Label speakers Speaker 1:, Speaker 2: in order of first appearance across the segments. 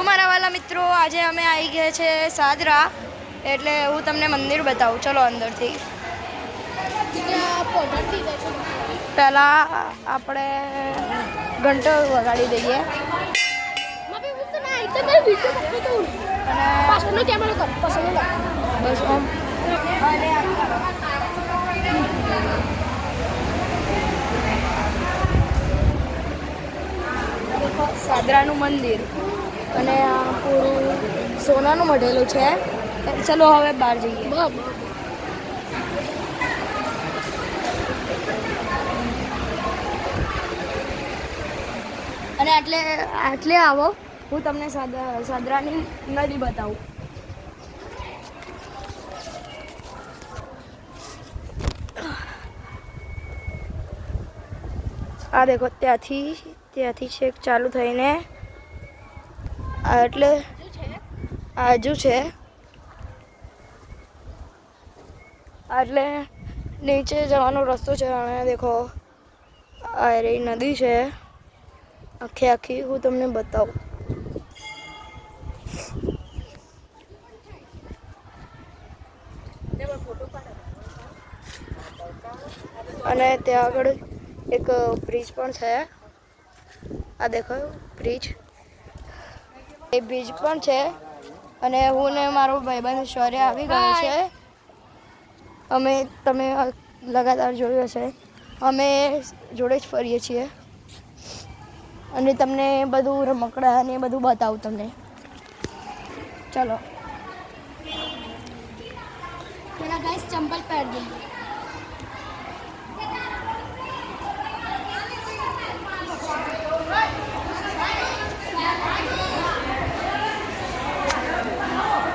Speaker 1: મારા વાલા મિત્રો, આજે અમે આવી ગયા છે સાદરા, એટલે હું તમને મંદિર બતાવું. ચલો અંદરથી. પહેલાં આપણે ઘંટો વગાડી દઈએ બસ આમ. સાદરાનું મંદિર અને આ પૂરું સોનાનું મઢેલું છે. ચલો હવે બહાર જઈએ. અને આટલે આવો, હું તમને સાદરાની નદી બતાવું. આ દેખો, ત્યાંથી છેક ચાલુ થઈને એટલે આજુ છે, એટલે નીચે જવાનો રસ્તો છે. અને દેખો, આ રહી નદી છે આખી. હું તમને બતાવું. અને ત્યાં આગળ એક બ્રિજ પણ છે. આ દેખો બ્રિજ, એ બ્રિજ પણ છે. અને હું ને મારો ભાઈબંધ શૌર્ય આવી ગયો છે. તમે લગાતાર જોયું હશે, અમે જોડે જ ફરીએ છીએ. અને તમને બધું રમકડા ને બધું બતાવું તમને. ચલો પેલા ગાઈસ ચંપલ પહેર દઈએ.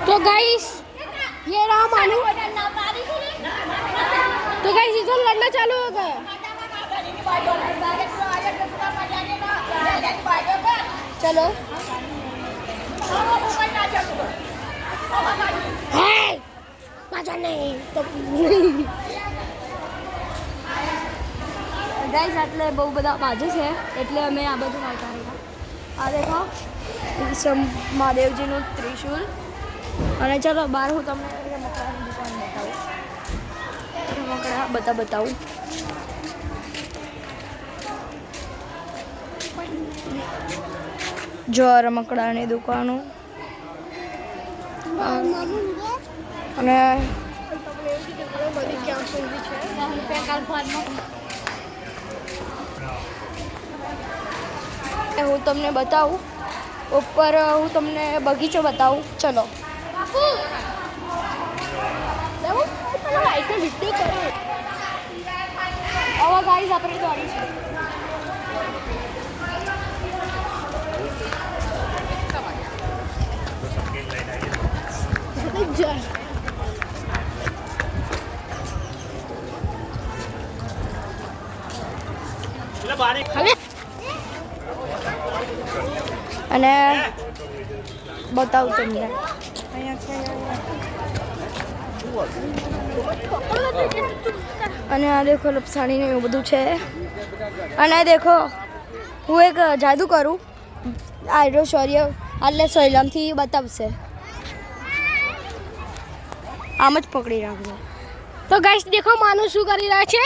Speaker 1: तो गाइस ये रहा मानू. तो गाइस इधर लड़ना चालू हो गया. चलो मजा नहीं तो ગાઈસ, એટલે બહુ બધા બાજુ છે, એટલે અમે આ બધું આવતા રહ્યા. આ દેખો મહાદેવજીનું ત્રિશુલ. અને ચલો બહાર હું તમને રમકડાની દુકાન બતાવું. રમકડા બતાવું. જો રમકડાની દુકાનો. અને હું તમને બતાવું ઉપર. હું તમને બગીચો બતાવું. ચલો હવે ગાઈસ આપણે દોડી છે. અને બતાવું તમને. અને આ દેખો લપસાણી ને એવું બધું છે. અને દેખો, હું એક જાદુ કરું. આયરો શૌર્ય એટલે સૈલામથી બતાવશે. આમ જ પકડી રાખજો.
Speaker 2: તો ગાઈસ દેખો, માનું શું કરી રહ્યા છે.